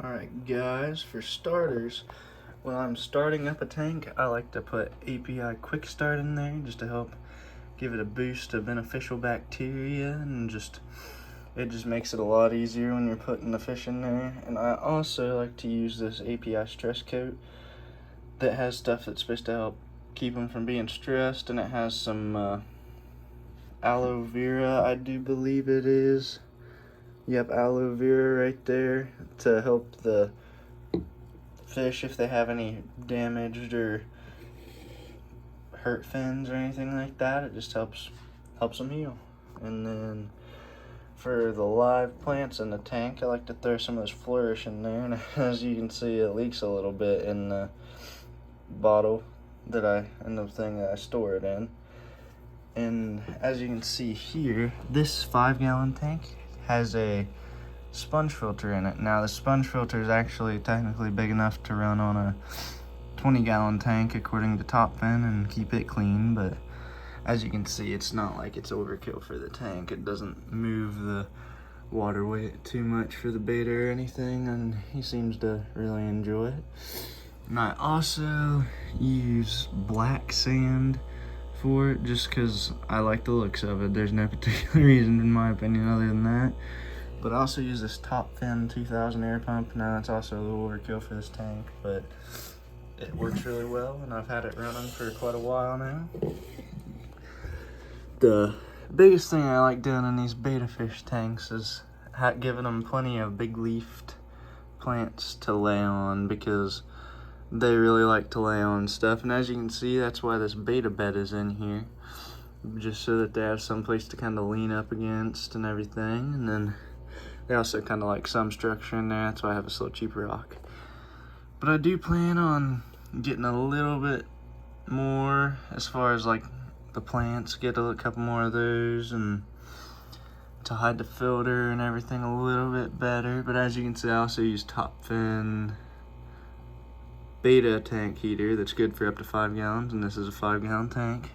Alright guys, for starters, when I'm starting up a tank, I like to put API Quick Start in there just to help give it a boost of beneficial bacteria, and it just makes it a lot easier when you're putting the fish in there. And I also like to use this API Stress Coat that has stuff that's supposed to help keep them from being stressed, and it has some aloe vera, I do believe it is. Yep, aloe vera right there to help the fish if they have any damaged or hurt fins or anything like that. It just helps them heal. And then for the live plants in the tank, I like to throw some of this Flourish in there, and as you can see, it leaks a little bit in the bottle that thing that I store it in. And as you can see here, this 5-gallon tank has a sponge filter in it. Now the sponge filter is actually technically big enough to run on a 20-gallon tank according to Top Fin and keep it clean, but as you can see, it's not like it's overkill for the tank. It doesn't move the water weight too much for the beta or anything, and he seems to really enjoy it. And I also use black sand for it just because I like the looks of it. There's no particular reason in my opinion other than that. But I also use this Top Fin 2000 air pump. Now it's also a little overkill for this tank, but it works really well, and I've had it running for quite a while now. The biggest thing I like doing in these betta fish tanks is giving them plenty of big leafed plants to lay on, because they really like to lay on stuff. And as you can see, that's why this betta bed is in here, just so that they have some place to kind of lean up against and everything. And then they also kind of like some structure in there. That's why I have a slow cheap rock. But I do plan on getting a little bit more as far as like the plants, get a couple more of those, and to hide the filter and everything a little bit better. But as you can see, I also use Top Fin betta tank heater that's good for up to 5 gallons, and this is a 5-gallon tank.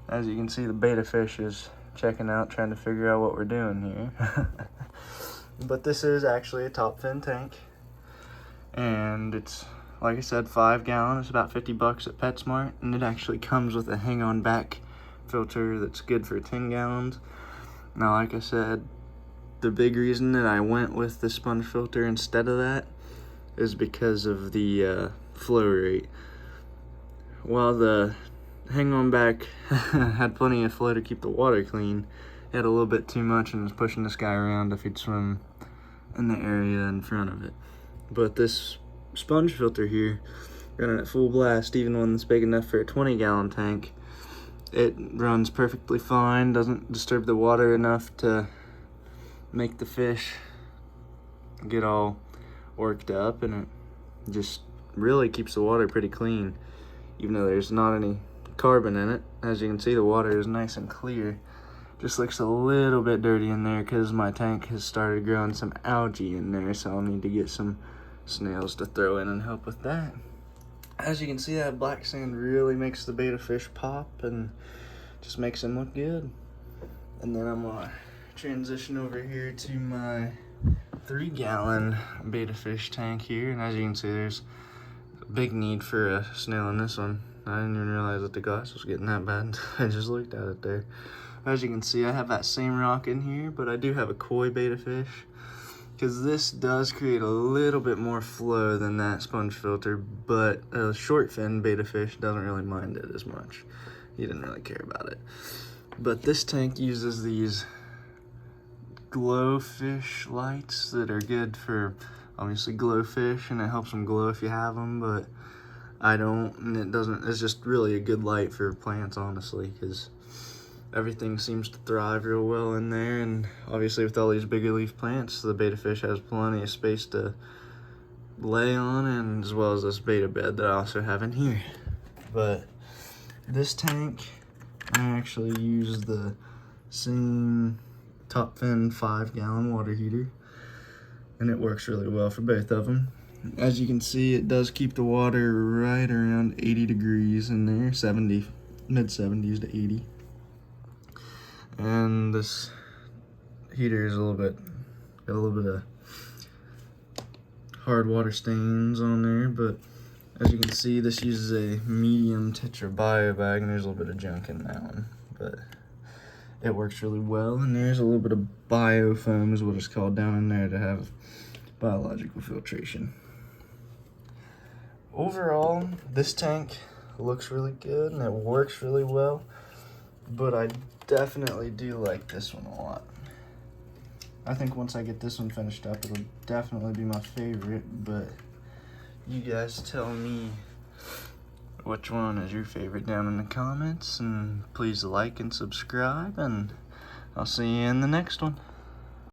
As you can see, the betta fish is checking out, trying to figure out what we're doing here. But this is actually a Top Fin tank, and it's, like I said, 5-gallon. It's about $50 at PetSmart, and it actually comes with a hang-on back filter that's good for 10 gallons. Now, like I said, the big reason that I went with the sponge filter instead of that is because of the flow rate. While the hang-on back had plenty of flow to keep the water clean, it had a little bit too much and was pushing this guy around if he'd swim in the area in front of it. But this sponge filter here, running at full blast, even one that's big enough for a 20-gallon tank, it runs perfectly fine, doesn't disturb the water enough to make the fish get all worked up, and it just really keeps the water pretty clean, even though there's not any carbon in it. As you can see, the water is nice and clear. Just looks a little bit dirty in there because my tank has started growing some algae in there, so I'll need to get some snails to throw in and help with that. As you can see, that black sand really makes the betta fish pop and just makes them look good. And then I'm gonna transition over here to my 3-gallon betta fish tank here, and as you can see, there's a big need for a snail in this one. I didn't even realize that the glass was getting that bad. I just looked at it there. As you can see, I have that same rock in here, but I do have a koi betta fish, because this does create a little bit more flow than that sponge filter, but a short fin betta fish doesn't really mind it as much. He didn't really care about it. But this tank uses these glowfish lights that are good for obviously glowfish, and it helps them glow if you have them, but I don't, and it doesn't. It's just really a good light for plants, honestly, because everything seems to thrive real well in there. And obviously with all these bigger leaf plants, the betta fish has plenty of space to lay on, and as well as this betta bed that I also have in here. But this tank, I actually use the same Top Fin 5-gallon water heater, and it works really well for both of them. As you can see, it does keep the water right around 80 degrees in there, mid 70s to 80. And this heater is got a little bit of hard water stains on there, but as you can see, this uses a medium Tetra bio bag, and there's a little bit of junk in that one, but it works really well. And there's a little bit of biofoam is what it's called down in there to have biological filtration. Overall, this tank looks really good and it works really well, but I definitely do like this one a lot. I think once I get this one finished up, it'll definitely be my favorite, but you guys tell me which one is your favorite down in the comments, and please like and subscribe, and I'll see you in the next one.